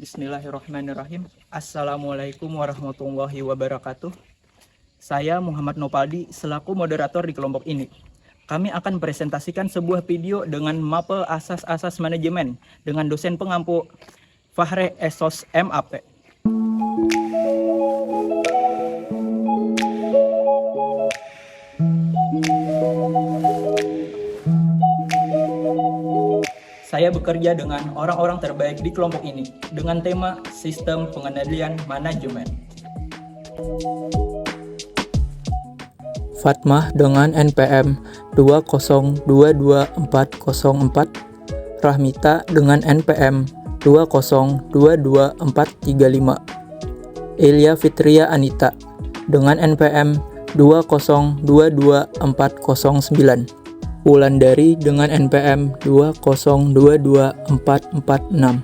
Bismillahirrahmanirrahim. Assalamualaikum warahmatullahi wabarakatuh. Saya Muhammad Nopaldi selaku moderator di kelompok ini. Kami akan presentasikan sebuah video dengan mapel asas-asas manajemen dengan dosen pengampu Fahre Esos MAP. Saya bekerja dengan orang-orang terbaik di kelompok ini dengan tema Sistem Pengendalian Manajemen. Fatmah dengan NPM 2022404, Rahmita dengan NPM 2022435, Elia Fitria Anita dengan NPM 2022409, Wulandari dengan NPM 2022446,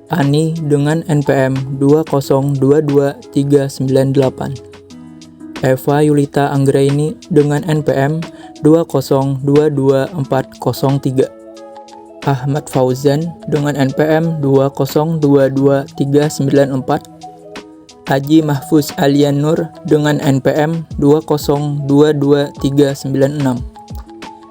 Ani dengan NPM 2022398, Eva Yulita Anggraini dengan NPM 2022403, Ahmad Fauzan dengan NPM 2022394, Haji Mahfuz Alian Nur dengan NPM 2022396,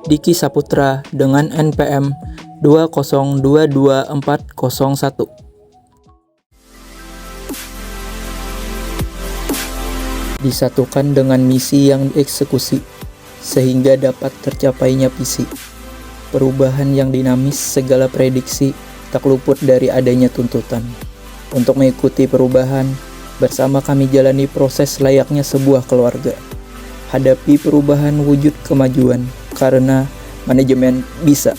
Diki Saputra dengan NPM 2022401. Disatukan dengan misi yang dieksekusi, sehingga dapat tercapainya visi. Perubahan yang dinamis segala prediksi tak luput dari adanya tuntutan. Untuk mengikuti perubahan, bersama kami jalani proses layaknya sebuah keluarga. Hadapi perubahan wujud kemajuan, karena manajemen bisa.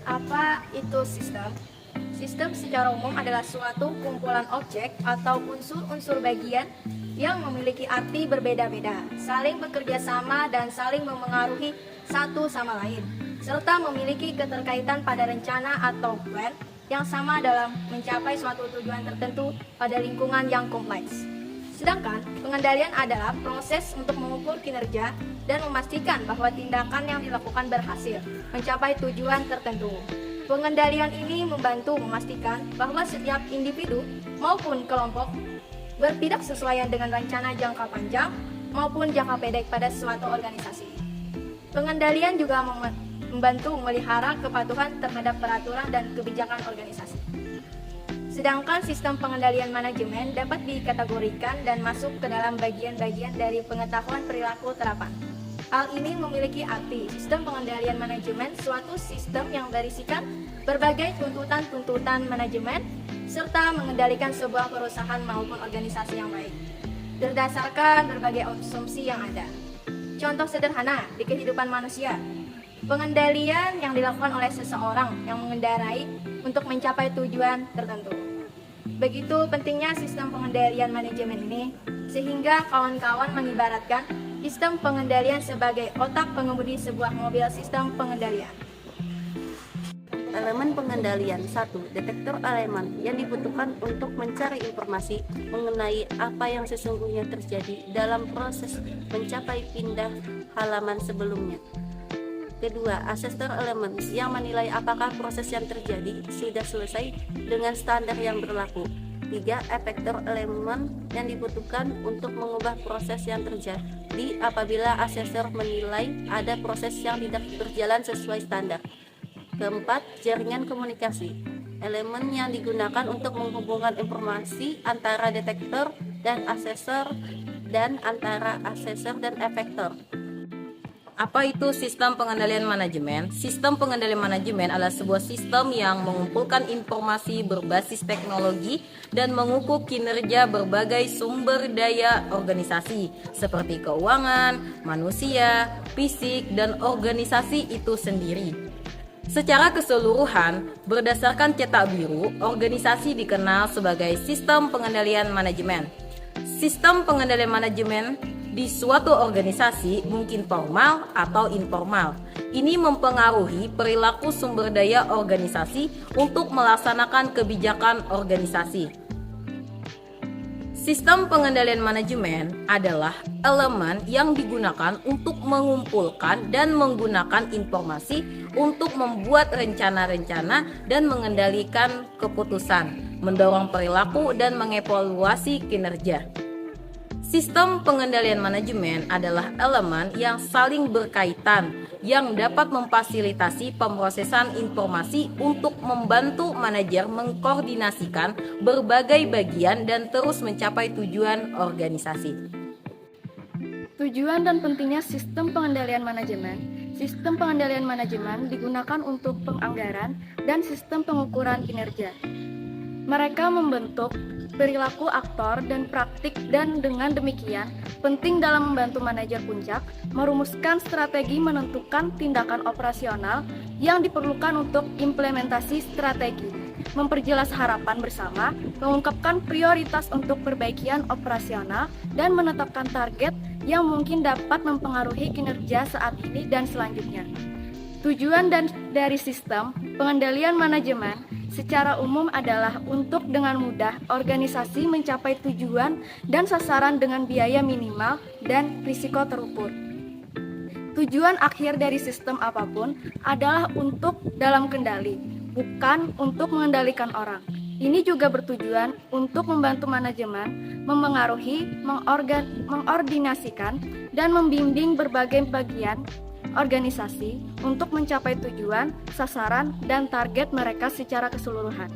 Apa itu sistem? Sistem secara umum adalah suatu kumpulan objek atau unsur-unsur bagian yang memiliki arti berbeda-beda, saling bekerja sama dan saling memengaruhi satu sama lain, serta memiliki keterkaitan pada rencana atau plan yang sama dalam mencapai suatu tujuan tertentu pada lingkungan yang kompleks. Sedangkan pengendalian adalah proses untuk mengukur kinerja dan memastikan bahwa tindakan yang dilakukan berhasil mencapai tujuan tertentu. Pengendalian ini membantu memastikan bahwa setiap individu maupun kelompok bertindak sesuai dengan rencana jangka panjang maupun jangka pendek pada suatu organisasi. Pengendalian juga membantu memelihara kepatuhan terhadap peraturan dan kebijakan organisasi. Sedangkan sistem pengendalian manajemen dapat dikategorikan dan masuk ke dalam bagian-bagian dari pengetahuan perilaku terapan. Hal ini memiliki arti sistem pengendalian manajemen suatu sistem yang berisikan berbagai tuntutan-tuntutan manajemen serta mengendalikan sebuah perusahaan maupun organisasi yang baik berdasarkan berbagai asumsi yang ada. Contoh sederhana di kehidupan manusia, pengendalian yang dilakukan oleh seseorang yang mengendarai untuk mencapai tujuan tertentu. Begitu pentingnya sistem pengendalian manajemen ini, sehingga kawan-kawan mengibaratkan sistem pengendalian sebagai otak pengemudi sebuah mobil sistem pengendalian. Elemen pengendalian 1. Detektor elemen yang dibutuhkan untuk mencari informasi mengenai apa yang sesungguhnya terjadi dalam proses mencapai pindah halaman sebelumnya. Kedua, asesor elemen yang menilai apakah proses yang terjadi sudah selesai dengan standar yang berlaku. 3. Efektor elemen yang dibutuhkan untuk mengubah proses yang terjadi apabila asesor menilai ada proses yang tidak berjalan sesuai standar. Keempat, jaringan komunikasi. Elemen yang digunakan untuk menghubungkan informasi antara detektor dan asesor dan antara asesor dan efektor. Apa itu sistem pengendalian manajemen? Sistem pengendalian manajemen adalah sebuah sistem yang mengumpulkan informasi berbasis teknologi dan mengukur kinerja berbagai sumber daya organisasi seperti keuangan, manusia, fisik, dan organisasi itu sendiri. Secara keseluruhan, berdasarkan cetak biru, organisasi dikenal sebagai sistem pengendalian manajemen. Sistem pengendalian manajemen di suatu organisasi mungkin formal atau informal. Ini mempengaruhi perilaku sumber daya organisasi untuk melaksanakan kebijakan organisasi. Sistem pengendalian manajemen adalah elemen yang digunakan untuk mengumpulkan dan menggunakan informasi untuk membuat rencana-rencana dan mengendalikan keputusan, mendorong perilaku dan mengevaluasi kinerja. Sistem pengendalian manajemen adalah elemen yang saling berkaitan yang dapat memfasilitasi pemrosesan informasi untuk membantu manajer mengkoordinasikan berbagai bagian dan terus mencapai tujuan organisasi. Tujuan dan pentingnya sistem pengendalian manajemen. Sistem pengendalian manajemen digunakan untuk penganggaran dan sistem pengukuran kinerja. Mereka membentuk perilaku aktor dan praktik, dan dengan demikian penting dalam membantu manajer puncak merumuskan strategi, menentukan tindakan operasional yang diperlukan untuk implementasi strategi, memperjelas harapan bersama, mengungkapkan prioritas untuk perbaikian operasional, dan menetapkan target yang mungkin dapat mempengaruhi kinerja saat ini dan selanjutnya. Tujuan dari sistem pengendalian manajemen secara umum adalah untuk dengan mudah organisasi mencapai tujuan dan sasaran dengan biaya minimal dan risiko terukur. Tujuan akhir dari sistem apapun adalah untuk dalam kendali, bukan untuk mengendalikan orang. Ini juga bertujuan untuk membantu manajemen memengaruhi, mengordinasikan, dan membimbing berbagai bagian organisasi untuk mencapai tujuan, sasaran, dan target mereka secara keseluruhan.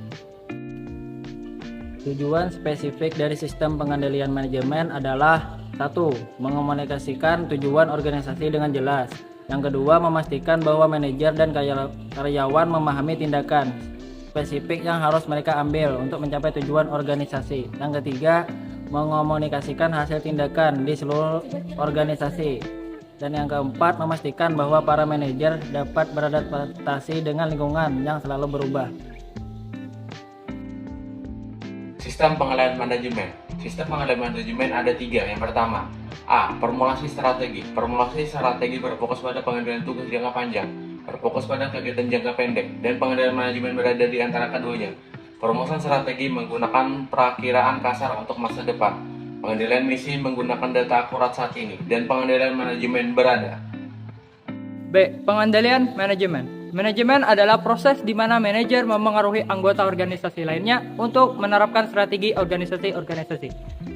Tujuan spesifik dari sistem pengendalian manajemen adalah 1. Mengomunikasikan tujuan organisasi dengan jelas. Yang kedua, memastikan bahwa manajer dan karyawan memahami tindakan spesifik yang harus mereka ambil untuk mencapai tujuan organisasi. Yang ketiga, mengomunikasikan hasil tindakan di seluruh organisasi. Dan yang keempat, memastikan bahwa para manajer dapat beradaptasi dengan lingkungan yang selalu berubah. Sistem pengendalian manajemen. Sistem pengendalian manajemen ada 3. Yang pertama, A. Formulasi strategi. Formulasi strategi berfokus pada pengendalian tugas jangka panjang, berfokus pada kegiatan jangka pendek, dan pengendalian manajemen berada di antara keduanya. Perumusan strategi menggunakan perakiraan kasar untuk masa depan. Pengendalian misi menggunakan data akurat saat ini, dan pengendalian manajemen berada. B. Pengendalian manajemen. Manajemen adalah proses di mana manajer memengaruhi anggota organisasi lainnya untuk menerapkan strategi organisasi. 1.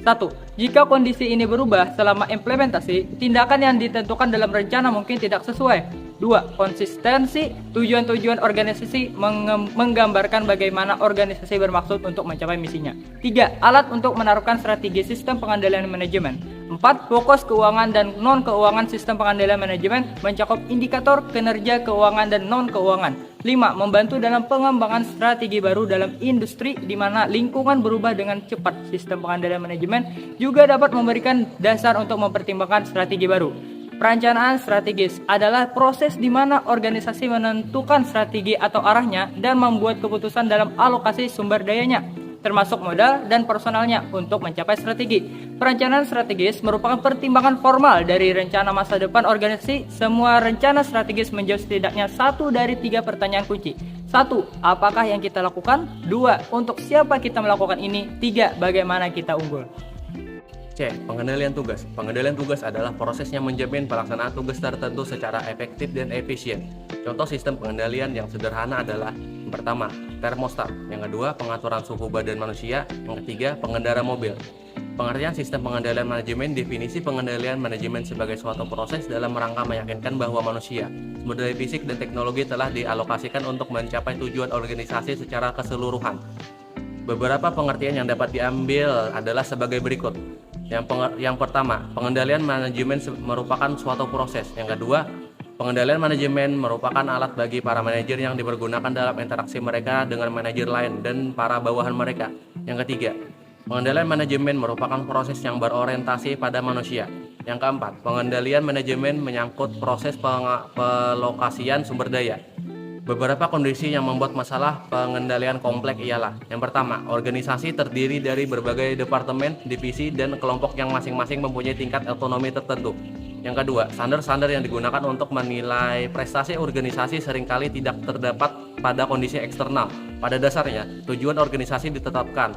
Jika kondisi ini berubah selama implementasi, tindakan yang ditentukan dalam rencana mungkin tidak sesuai. 2. Konsistensi. Tujuan-tujuan organisasi menggambarkan bagaimana organisasi bermaksud untuk mencapai misinya. 3. Alat untuk menerapkan strategi sistem pengendalian manajemen. 4. Fokus keuangan dan non-keuangan sistem pengendalian manajemen mencakup indikator kinerja keuangan dan non-keuangan. 5. Membantu dalam pengembangan strategi baru dalam industri di mana lingkungan berubah dengan cepat. Sistem pengendalian manajemen juga dapat memberikan dasar untuk mempertimbangkan strategi baru. Perencanaan strategis adalah proses di mana organisasi menentukan strategi atau arahnya dan membuat keputusan dalam alokasi sumber dayanya, termasuk modal dan personalnya untuk mencapai strategi. Perencanaan strategis merupakan pertimbangan formal dari rencana masa depan organisasi. Semua rencana strategis menjawab setidaknya 1 dari 3 pertanyaan kunci. 1. Apakah yang kita lakukan? 2. Untuk siapa kita melakukan ini? 3. Bagaimana kita unggul? C. Pengendalian tugas. Pengendalian tugas adalah proses yang menjamin pelaksanaan tugas tertentu secara efektif dan efisien. Contoh sistem pengendalian yang sederhana adalah: yang pertama, termostat; yang kedua, pengaturan suhu badan manusia; yang ketiga, pengendara mobil. Pengertian sistem pengendalian manajemen. Definisi pengendalian manajemen sebagai suatu proses dalam rangka meyakinkan bahwa manusia, sumber daya fisik, dan teknologi telah dialokasikan untuk mencapai tujuan organisasi secara keseluruhan. Beberapa pengertian yang dapat diambil adalah sebagai berikut. Yang pertama, pengendalian manajemen merupakan suatu proses. Yang kedua, pengendalian manajemen merupakan alat bagi para manajer yang dipergunakan dalam interaksi mereka dengan manajer lain dan para bawahan mereka. Yang ketiga, pengendalian manajemen merupakan proses yang berorientasi pada manusia. Yang keempat, pengendalian manajemen menyangkut proses pelokasian sumber daya. Beberapa kondisi yang membuat masalah pengendalian kompleks ialah: yang pertama, organisasi terdiri dari berbagai departemen, divisi, dan kelompok yang masing-masing mempunyai tingkat otonomi tertentu. Yang kedua, standar-standar yang digunakan untuk menilai prestasi organisasi seringkali tidak terdapat pada kondisi eksternal. Pada dasarnya, tujuan organisasi ditetapkan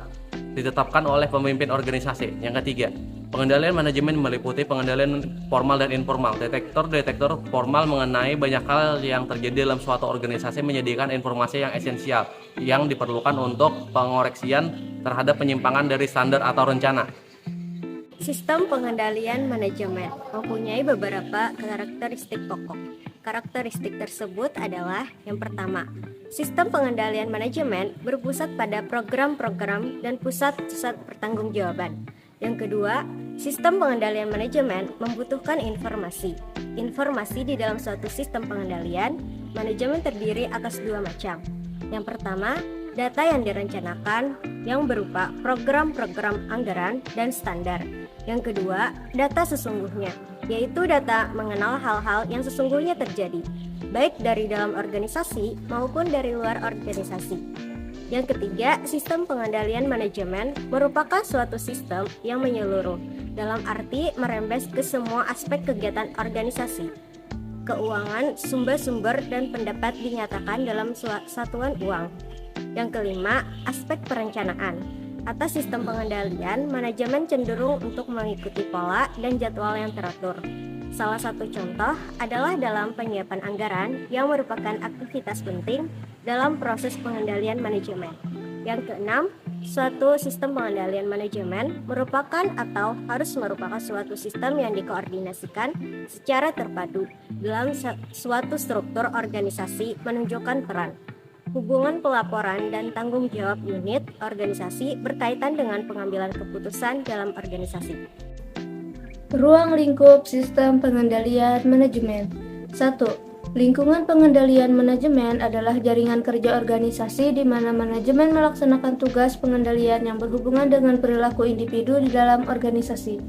ditetapkan oleh pemimpin organisasi. Yang ketiga, pengendalian manajemen meliputi pengendalian formal dan informal. Detektor formal mengenai banyak hal yang terjadi dalam suatu organisasi, menyediakan informasi yang esensial yang diperlukan untuk pengoreksian terhadap penyimpangan dari standar atau rencana. Sistem pengendalian manajemen mempunyai beberapa karakteristik pokok. Karakteristik tersebut adalah yang pertama, sistem pengendalian manajemen berpusat pada program-program dan pusat-pusat pertanggungjawaban. Yang kedua, sistem pengendalian manajemen membutuhkan informasi. Informasi di dalam suatu sistem pengendalian manajemen terdiri atas dua macam. Yang pertama, data yang direncanakan yang berupa program-program anggaran dan standar. Yang kedua, data sesungguhnya, yaitu data mengenal hal-hal yang sesungguhnya terjadi, baik dari dalam organisasi maupun dari luar organisasi. Yang ketiga, sistem pengendalian manajemen merupakan suatu sistem yang menyeluruh, dalam arti merembes ke semua aspek kegiatan organisasi. Keuangan, sumber-sumber, dan pendapat dinyatakan dalam satuan uang. Yang kelima, aspek perencanaan. Atas sistem pengendalian, manajemen cenderung untuk mengikuti pola dan jadwal yang teratur. Salah satu contoh adalah dalam penyiapan anggaran yang merupakan aktivitas penting dalam proses pengendalian manajemen. Yang keenam, suatu sistem pengendalian manajemen merupakan atau harus merupakan suatu sistem yang dikoordinasikan secara terpadu dalam suatu struktur organisasi menunjukkan peran. Hubungan pelaporan dan tanggung jawab unit organisasi berkaitan dengan pengambilan keputusan dalam organisasi. Ruang lingkup sistem pengendalian manajemen. 1. Lingkungan pengendalian manajemen adalah jaringan kerja organisasi di mana manajemen melaksanakan tugas pengendalian yang berhubungan dengan perilaku individu di dalam organisasi.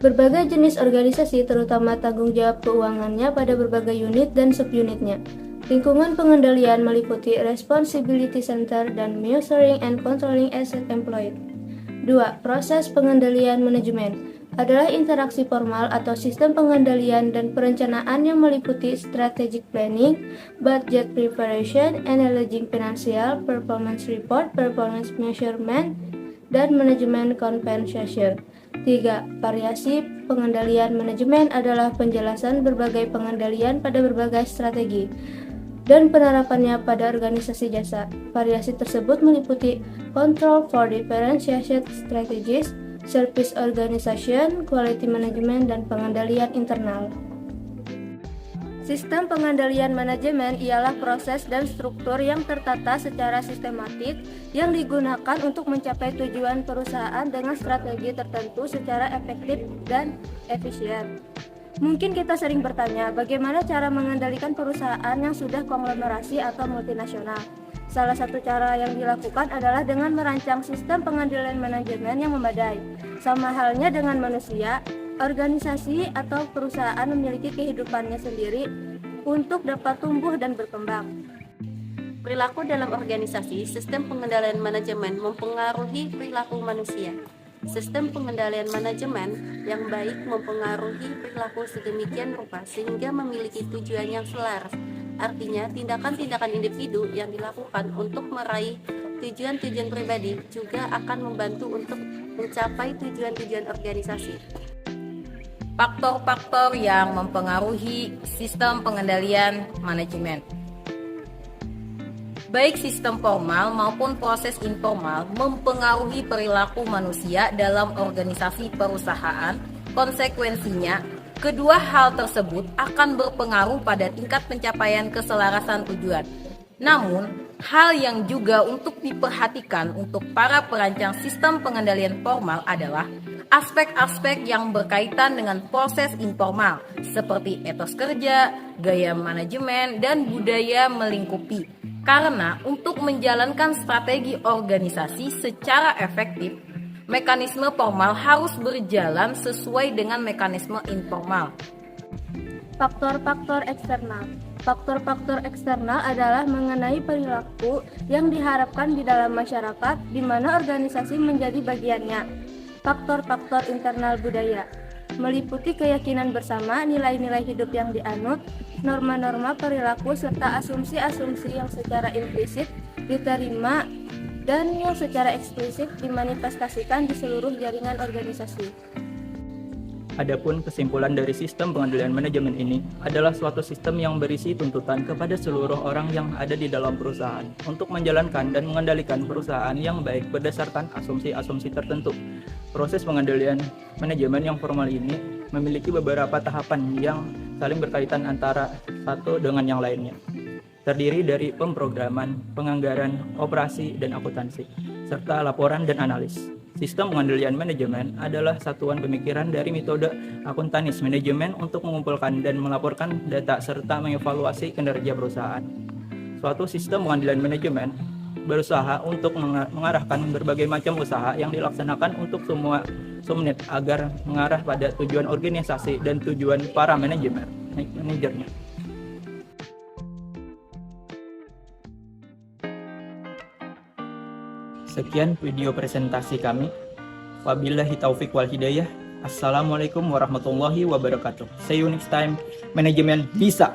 Berbagai jenis organisasi, terutama tanggung jawab keuangannya pada berbagai unit dan subunitnya. Lingkungan pengendalian meliputi Responsibility Center dan Measuring and Controlling Asset Employed. 2. Proses pengendalian manajemen adalah interaksi formal atau sistem pengendalian dan perencanaan yang meliputi strategic planning, budget preparation, analyzing financial, performance report, performance measurement, dan manajemen compensation. 3. Variasi pengendalian manajemen adalah penjelasan berbagai pengendalian pada berbagai strategi dan penerapannya pada organisasi jasa. Variasi tersebut meliputi Control for Differentiated Strategies, Service Organization, Quality Management, dan pengendalian internal. Sistem pengendalian manajemen ialah proses dan struktur yang tertata secara sistematik yang digunakan untuk mencapai tujuan perusahaan dengan strategi tertentu secara efektif dan efisien. Mungkin kita sering bertanya, bagaimana cara mengendalikan perusahaan yang sudah konglomerasi atau multinasional? Salah satu cara yang dilakukan adalah dengan merancang sistem pengendalian manajemen yang memadai. Sama halnya dengan manusia, organisasi atau perusahaan memiliki kehidupannya sendiri untuk dapat tumbuh dan berkembang. Perilaku dalam organisasi, sistem pengendalian manajemen mempengaruhi perilaku manusia. Sistem pengendalian manajemen yang baik mempengaruhi perilaku sedemikian rupa sehingga memiliki tujuan yang selaras. Artinya, tindakan-tindakan individu yang dilakukan untuk meraih tujuan-tujuan pribadi juga akan membantu untuk mencapai tujuan-tujuan organisasi. Faktor-faktor yang mempengaruhi sistem pengendalian manajemen. Baik sistem formal maupun proses informal mempengaruhi perilaku manusia dalam organisasi perusahaan. Konsekuensinya, kedua hal tersebut akan berpengaruh pada tingkat pencapaian keselarasan tujuan. Namun, hal yang juga untuk diperhatikan untuk para perancang sistem pengendalian formal adalah aspek-aspek yang berkaitan dengan proses informal, seperti etos kerja, gaya manajemen, dan budaya melingkupi. Karena untuk menjalankan strategi organisasi secara efektif, mekanisme formal harus berjalan sesuai dengan mekanisme informal. Faktor-faktor eksternal. Faktor-faktor eksternal adalah mengenai perilaku yang diharapkan di dalam masyarakat di mana organisasi menjadi bagiannya. Faktor-faktor internal budaya meliputi keyakinan bersama, nilai-nilai hidup yang dianut, norma-norma perilaku, serta asumsi-asumsi yang secara implisit diterima dan yang secara eksplisit dimanifestasikan di seluruh jaringan organisasi. Adapun kesimpulan dari sistem pengendalian manajemen ini adalah suatu sistem yang berisi tuntutan kepada seluruh orang yang ada di dalam perusahaan untuk menjalankan dan mengendalikan perusahaan yang baik berdasarkan asumsi-asumsi tertentu. Proses pengendalian manajemen yang formal ini memiliki beberapa tahapan yang saling berkaitan antara satu dengan yang lainnya. Terdiri dari pemrograman, penganggaran, operasi, dan akuntansi, serta laporan dan analis. Sistem pengendalian manajemen adalah satuan pemikiran dari metode akuntanis manajemen untuk mengumpulkan dan melaporkan data serta mengevaluasi kinerja perusahaan. Suatu sistem pengendalian manajemen berusaha untuk mengarahkan berbagai macam usaha yang dilaksanakan untuk semua subunit agar mengarah pada tujuan organisasi dan tujuan para manajernya. Sekian video presentasi kami. Wabillahi taufik wal hidayah. Assalamualaikum warahmatullahi wabarakatuh. See you next time. Manajemen bisa.